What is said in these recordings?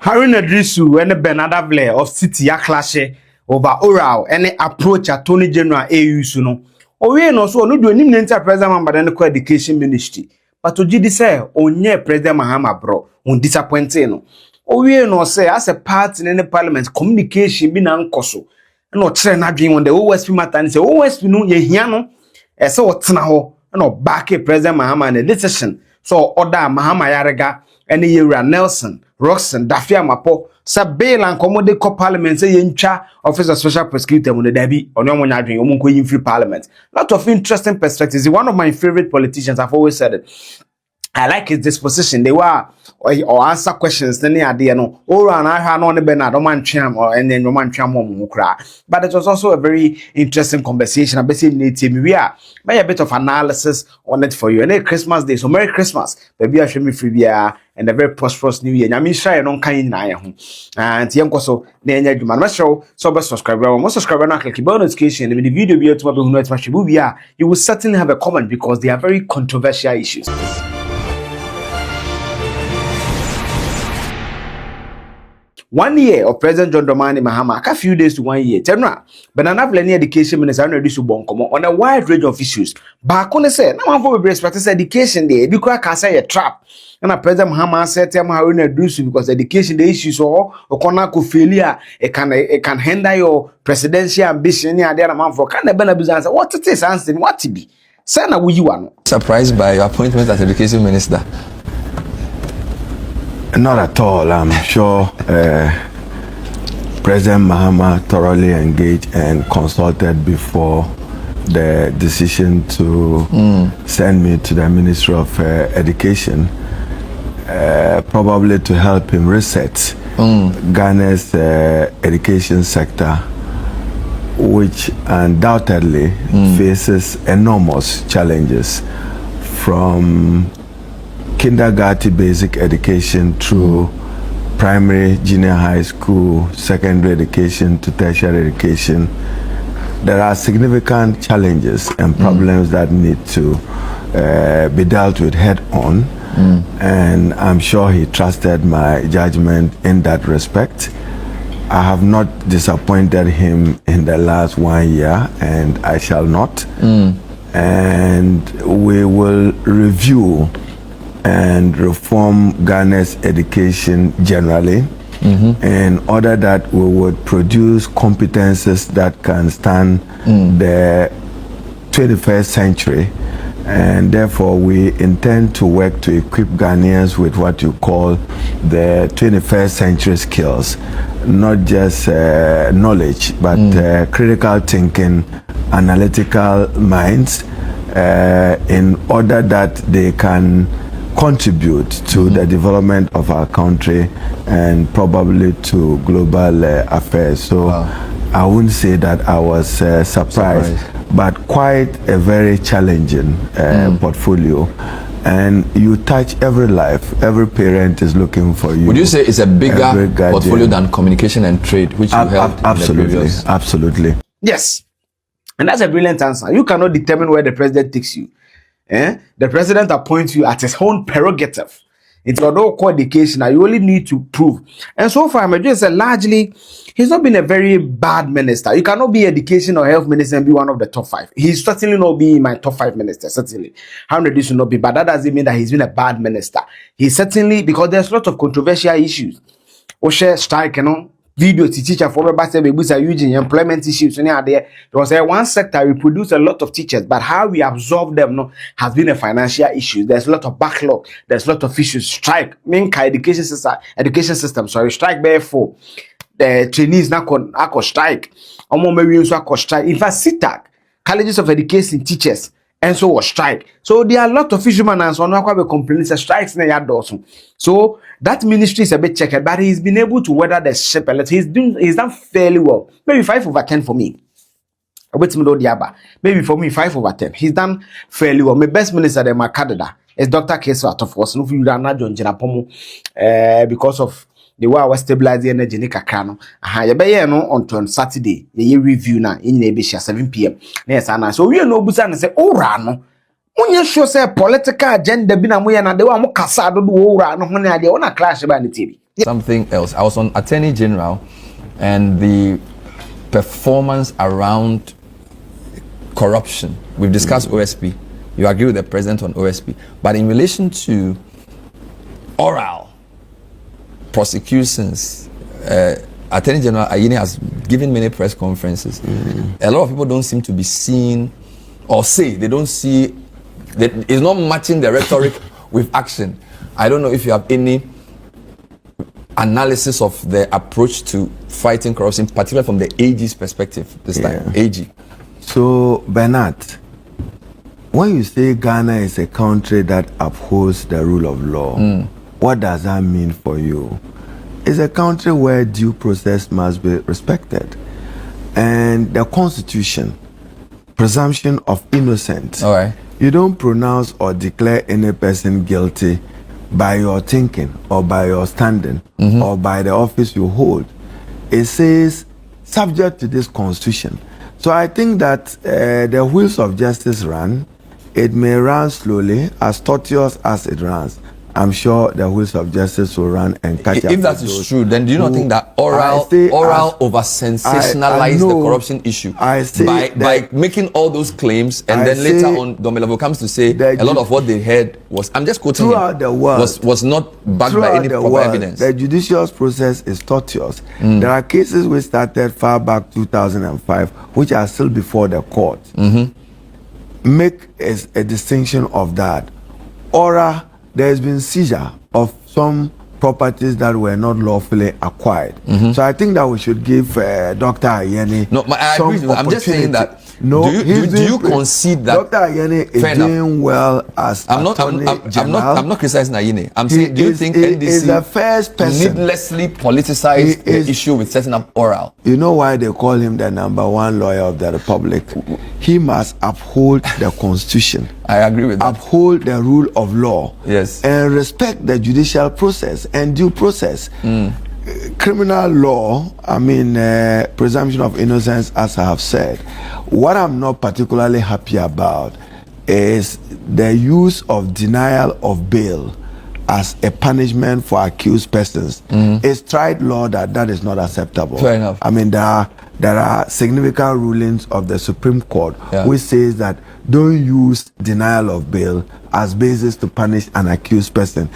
Haruna Iddrissu and Bernard Avle of City ya clash over oral any approach Attorney General AU suno. Owe no so no do nim nenta president Mamba no education ministry. But to gidi say onye president Mahama bro on disappointing no. Owe no say as a part in any parliament communication bi na nkoso. No kire na dwen on the OSP matter and say OSP no ye hia no e say wotena ho no back president Mahama na decision. So order Mahama yarega any Yura Nelson, Roxon, Dafia Mapo, Sabel and commode co parliament say yencha office of special prosecutor on the Debbie on your money in free parliament. Lot of interesting perspectives. One of my favorite politicians, I've always said it. I like his disposition. They were or answer questions. Then they no. Or and I had on the Bernard Cham or and then Roman Cham Mukra. But it was also a very interesting conversation. I basically we are by a bit of analysis on it for you. And then Christmas Day, so Merry Christmas. Baby, I show me free beer and a very prosperous New Year. I mean, shy and on kind and young so then you man show so subscriber. Most subscriber now click the notification. And the video be to you will certainly have a comment because they are very controversial issues. 1 year of President John Dramani Mahama, a few days to 1 year. Tenra, Bernard Avle education minister Haruna Iddrissu bonkomo on a wide range of issues. Back on the say, now for we practice education there because I say a trap. And a President Mahama said to Haruna Iddrissu because education the issues or kona ko failure it can hinder your presidential ambition. Yeah, there man for can the business. What it is answering what to be. Say na you are surprised by your appointment as education minister. Not at all. I'm sure President Mahama thoroughly engaged and consulted before the decision to send me to the Ministry of Education, probably to help him reset Ghana's education sector, which undoubtedly faces enormous challenges from kindergarten basic education through primary, junior high school, secondary education to tertiary education. There are significant challenges and problems that need to be dealt with head on. And I'm sure he trusted my judgment in that respect. I have not disappointed him in the last 1 year, and I shall not. And we will review and reform Ghana's education generally in order that we would produce competences that can stand the 21st century. And therefore we intend to work to equip Ghanaians with what you call the 21st century skills, not just knowledge, but critical thinking, analytical minds, in order that they can contribute to the development of our country and probably to global affairs. So I wouldn't say that I was surprised, but quite a very challenging portfolio. And you touch every life. Every parent is looking for you. Would you say it's a bigger portfolio than communication and trade, which you held absolutely, in the previous? Absolutely. Yes. And that's a brilliant answer. You cannot determine where the president takes you. The president appoints you at his own prerogative. It's your no education. You only need to prove. And so far, I'm just largely, he's not been a very bad minister. You cannot be education or health minister and be one of the top 5. He's certainly not be my top 5 minister. Certainly, Haruna Iddrissu should not be. But that doesn't mean that he's been a bad minister. He certainly, because there's a lot of controversial issues. Oshe strike, you know. Video to teacher for we using employment issues there was one sector we produce a lot of teachers, but how we absorb them has been a financial issue. There's a lot of backlog, there's a lot of issues. Strike education system strike therefore the trainees now strike strike. In fact, CTAC, colleges of education teachers and so was strike. So there are a lot of fishermen and so on complaining strikes in the so that ministry is a bit checked, but he's been able to weather the ship a little. He's done fairly well. Maybe 5/10 for me. Maybe for me 5/10. He's done fairly well. My best minister in my Canada is Dr. Keso out of us. No, you are not John Jinapomo because of the way I was stabilizing energy in Kakano. On Saturday, the review now in Nebisha 7 p.m. Yes, and so we are no busan and say, oh, Rano. When show say political agenda, bina moya na de wa mo kasa do wo wura no ho na de wona clash ba ni TV. something else. I was on Attorney General, and the performance around corruption. We've discussed OSP. You agree with the president on OSP, but in relation to oral prosecutions, Attorney General Ayine has given many press conferences. A lot of people don't seem to be seeing, or say they don't see that it's not matching the rhetoric with action. I don't know if you have any analysis of the approach to fighting corruption, particularly from the AG's perspective this time. AG. So, Bernard, when you say Ghana is a country that upholds the rule of law, what does that mean for you? It's a country where due process must be respected. And the Constitution, presumption of innocence. All right. You don't pronounce or declare any person guilty by your thinking or by your standing or by the office you hold. It says, subject to this Constitution. So I think that the wheels of justice run. It may run slowly, as tortuous as it runs. I'm sure the wheels of justice will run and catch up. If that is true, then do you not think that oral over sensationalize the corruption issue by making all those claims, and then later on Domelevo comes to say a lot of what they heard was, I'm just quoting him, was not backed by any proper evidence. The judicial process is tortuous. There are cases which started far back 2005 which are still before the court. Make a distinction of that. Oral, there has been seizure of some properties that were not lawfully acquired. So I think that we should give Dr. Ayine I agree with you. I'm just saying that. No, do you concede that Dr. Ayine is doing well as I'm not criticizing Ayine. I'm saying, do you think NDC is the first person needlessly politicized the issue with setting up oral? You know why they call him the #1 lawyer of the Republic? He must uphold the Constitution. I agree with that. Uphold the rule of law. Yes. And respect the judicial process and due process. Criminal law, I mean, presumption of innocence, as I have said. What I'm not particularly happy about is the use of denial of bail as a punishment for accused persons. It's tried law that is not acceptable. Fair enough. I mean, there are significant rulings of the Supreme Court which says that don't use denial of bail as basis to punish an accused person,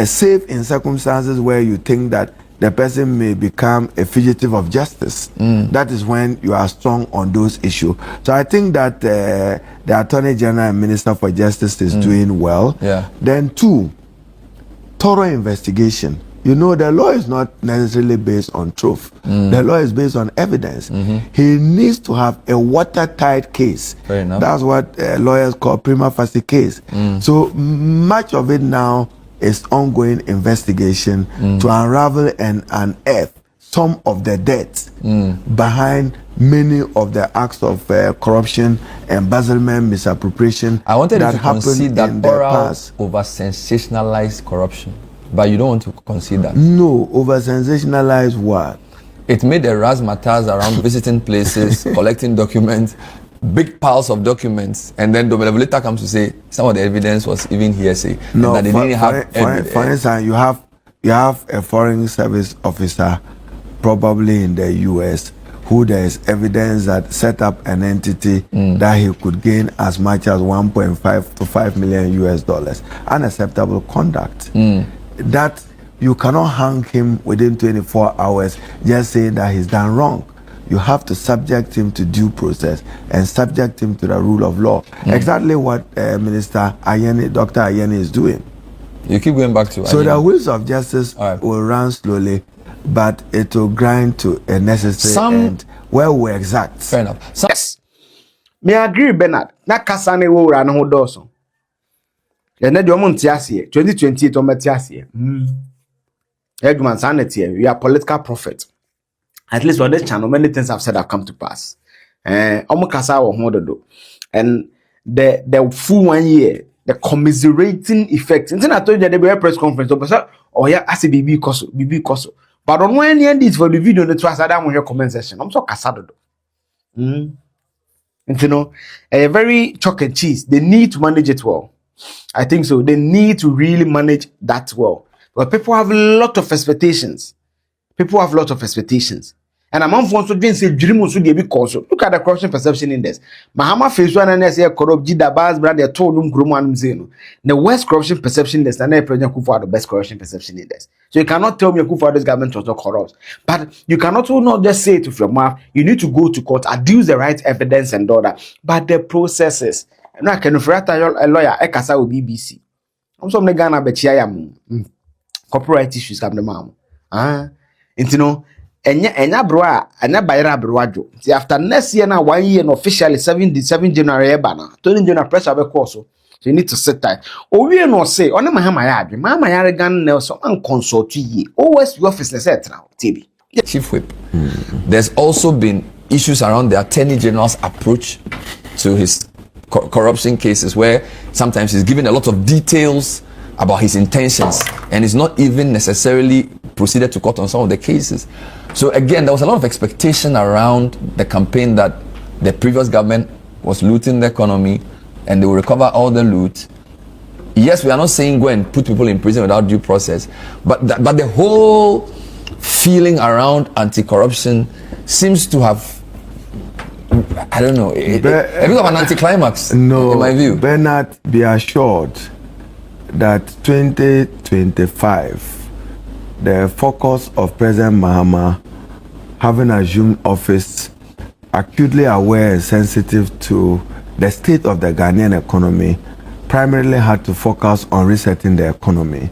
save in circumstances where you think that the person may become a fugitive of justice. That is when you are strong on those issues. So I think that the Attorney General and Minister for Justice is doing well. Then 2, thorough investigation. You know, the law is not necessarily based on truth. The law is based on evidence. He needs to have a watertight case. Fair enough. That's what lawyers call prima facie case. So much of it now is ongoing investigation to unravel and unearth some of the debts behind many of the acts of corruption, embezzlement, misappropriation. I wanted that you to concede that oral past. over sensationalized corruption, but you don't want to concede that. No, over sensationalized what? It made the razzmatazz around visiting places, collecting documents, big piles of documents, and then Domelevo later comes to say some of the evidence was even hearsay. No, and that they didn't have for instance, you have a foreign service officer, probably in the US, who there is evidence that set up an entity that he could gain as much as 1.5 to 5 million US dollars. Unacceptable conduct. That you cannot hang him within 24 hours just saying that he's done wrong. You have to subject him to due process and subject him to the rule of law. Exactly what Minister Ayine, Dr. Ayine is doing. You keep going back to So the wheels of justice will run slowly, but it will grind to a necessary end where we exact. Fair enough. Yes. Me agree, Bernard. Na kasa ne wo ra no ho doso. Ye na de omo ntiase 2028 omo tiase. Edman sanity, we are political prophet. At least on this channel, many things I've said have come to pass. Omo kasa wo ho dodo. And the full 1 year, the commiserating effect. Until I told you the be press conference, oh yeah, I say BB koso. But on when you end it for the video, the trust Adam on your comment section. I'm so kasa dodo. And you know, a very chalk and cheese. They need to manage it well. I think so. They need to really manage that well. But people have a lot of expectations. People have a lot of expectations. And among folks who didn't say dream also be because look at the corruption perception index. Mahama phase 1 and say corrupt Jida Bas brother told them Gruman Zeno. The worst corruption perception index and President Kufuor the best corruption perception index. So you cannot tell me Kufuor's government was not corrupt. But you cannot not just say it with your mouth. You need to go to court, adduce the right evidence and all that. But the processes. And I can refer to a lawyer Ekasa with BBC. I'm some the Ghana Bechiam. Copyright issues come the mom. You know. Enya bro anya bayra broadwo ti after next year na 1 year no officially 7 January bana 20 January pressure be course so you need to sit tight owie no say one mahama ya adwe mahama ya regan na so an consult ye always your office set now tb Chief Whip. There's also been issues around the Attorney General's approach to his corruption cases, where sometimes he's giving a lot of details about his intentions and is not even necessarily proceeded to court on some of the cases. So again, there was a lot of expectation around the campaign that the previous government was looting the economy and they will recover all the loot. Yes, we are not saying go and put people in prison without due process, but the whole feeling around anti-corruption seems to have, I don't know, a bit of an anticlimax, no, in my view. Bernard, be assured that 2025, the focus of President Mahama, having assumed office, acutely aware and sensitive to the state of the Ghanaian economy, primarily had to focus on resetting the economy.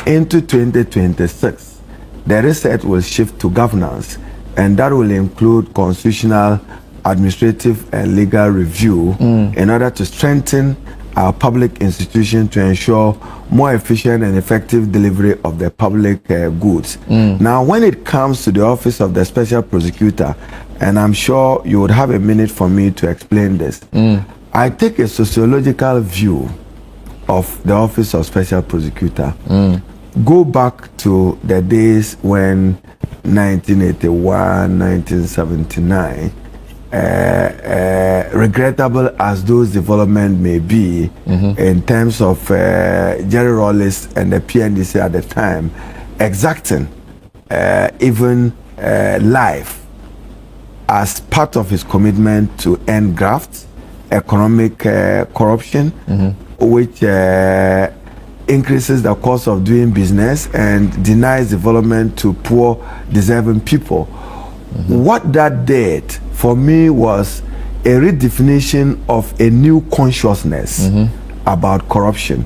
Into 2026, the reset will shift to governance, and that will include constitutional, administrative, and legal review in order to strengthen our public institutions to ensure more efficient and effective delivery of the public goods. Now, when it comes to the Office of the Special Prosecutor, and I'm sure you would have a minute for me to explain this, I take a sociological view of the Office of Special Prosecutor. Go back to the days when 1981, 1979, regrettable as those developments may be in terms of Jerry Rawlings and the PNDC at the time, exacting even life as part of his commitment to end graft, economic corruption, which increases the cost of doing business and denies development to poor, deserving people. What that did for me was a redefinition of a new consciousness about corruption.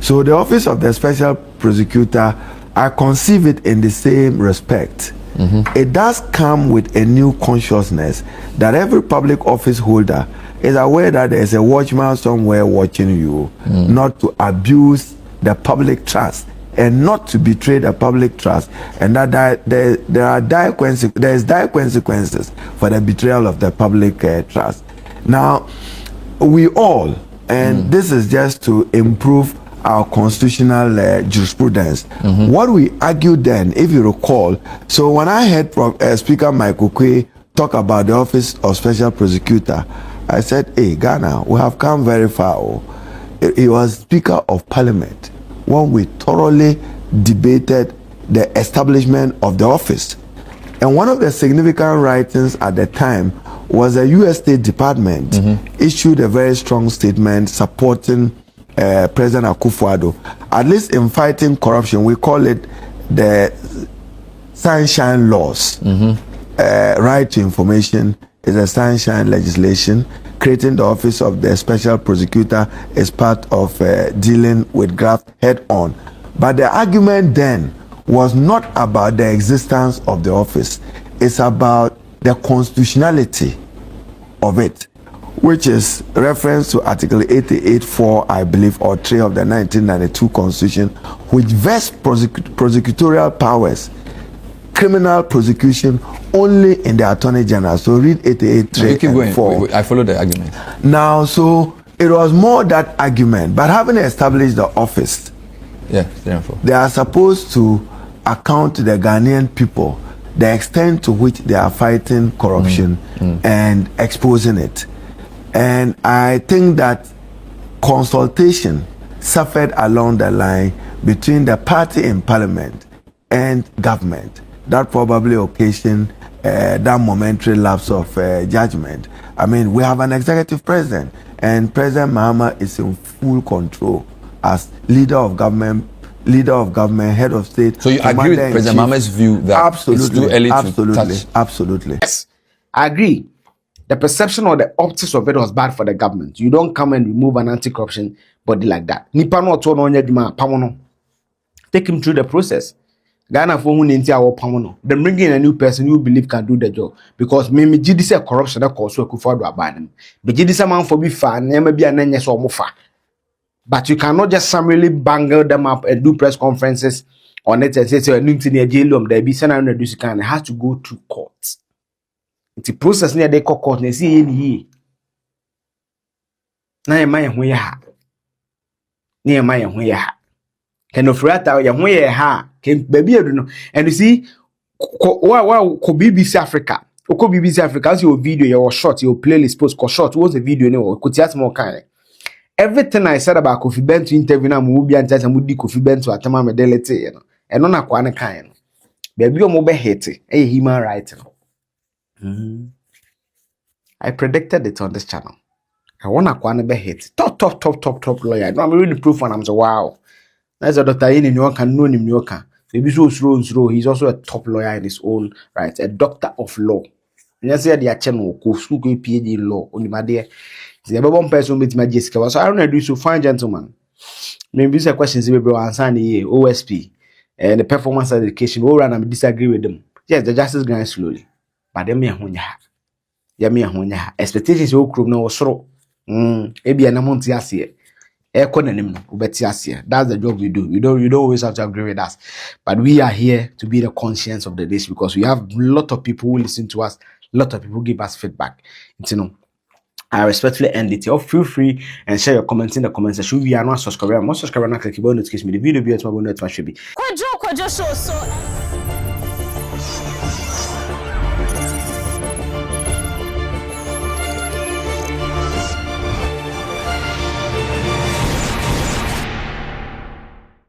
So the Office of the Special Prosecutor, I conceive it in the same respect. It does come with a new consciousness that every public office holder is aware that there is a watchman somewhere watching you, not to abuse the public trust and not to betray the public trust, and that there are dire consequences for the betrayal of the public trust. Now, we all, and this is just to improve our constitutional jurisprudence. What we argued then, if you recall, so when I heard Speaker Michael Quay talk about the Office of Special Prosecutor, I said, hey, Ghana, we have come very far. He was Speaker of Parliament when we thoroughly debated the establishment of the office. And one of the significant writings at the time was the U.S. State Department issued a very strong statement supporting President Akufo-Addo, at least in fighting corruption. We call it the Sunshine Laws. Right to information is a sunshine legislation. Creating the Office of the Special Prosecutor is part of dealing with graft head on. But the argument then was not about the existence of the office. It's about the constitutionality of it, which is reference to Article 88.4, I believe, or 3 of the 1992 Constitution, which vests prosecutorial powers, criminal prosecution, only in the Attorney General. So read 88.3 and 4. I follow the argument. Now, so it was more that argument, but having established the office, they are supposed to account to the Ghanaian people the extent to which they are fighting corruption and exposing it. And I think that consultation suffered along the line between the party in parliament and government that probably occasioned that momentary lapse of judgment. I mean, we have an executive president, and President Mahama is in full control as leader of government, head of state. So you agree with President Mahama's view that absolutely, it's too early absolutely, to touch? Absolutely. Yes, I agree. The perception or the optics of it was bad for the government. You don't come and remove an anti-corruption body like that. Nipa no to no nya dwuma pamono. Take him through the process. Ghana for who ninti awo pamono. Then bring in a new person you believe can do the job. Because me gidi say corruption that cause so Akufo-Addo abandon. Be gidi say man for be fa na be ananya so mo fa. But you cannot just summarily bangle them up and do press conferences on it and say anything near jail there be send and reduce can. It has to go through court. It's a process near the court na see ye. Na e man ho ye ha. Na e man ho ye ha. Can of rata ya ho ye ha. Can baby no. And you see wow BBC Africa. Oko BBC Africa as your video your short your playlist post ko short was a video no ko tiat more kind. Everything I said about Kofi Bento interview na mo bi anta mo di Kofi Bento atama me delete ye no. Eno na kwa ne kan no. Baby o mo be hate e human right no. I predicted it on this channel. I want to go be hit. Top lawyer. No, I'm reading the proof and I'm so wow. That's a Dr. In New York and no in New York. Maybe so slow. He's also a top lawyer in his own right, a doctor of law. And you say the channel go school go PhD in law. Only my dear. The number one person with my Jessica. So Haruna Iddrissu, fine gentleman. Maybe these are questions we will answer in the OSP and the performance education. All run and disagree with them. Yes, the justice grind slowly. But them expectations you crowd no soro ebi na monti ase e ko nanim no obeti ase. That's the job we do. You don't always have to agree with us, but we are here to be the conscience of the nation because we have a lot of people who listen to us, a lot of people who give us feedback. You know, I respectfully end it. Feel free and share your comments in the comment section. We are not subscribed. I'm not subscribed. Click the notification. The video be at my bonus. Kwajo so.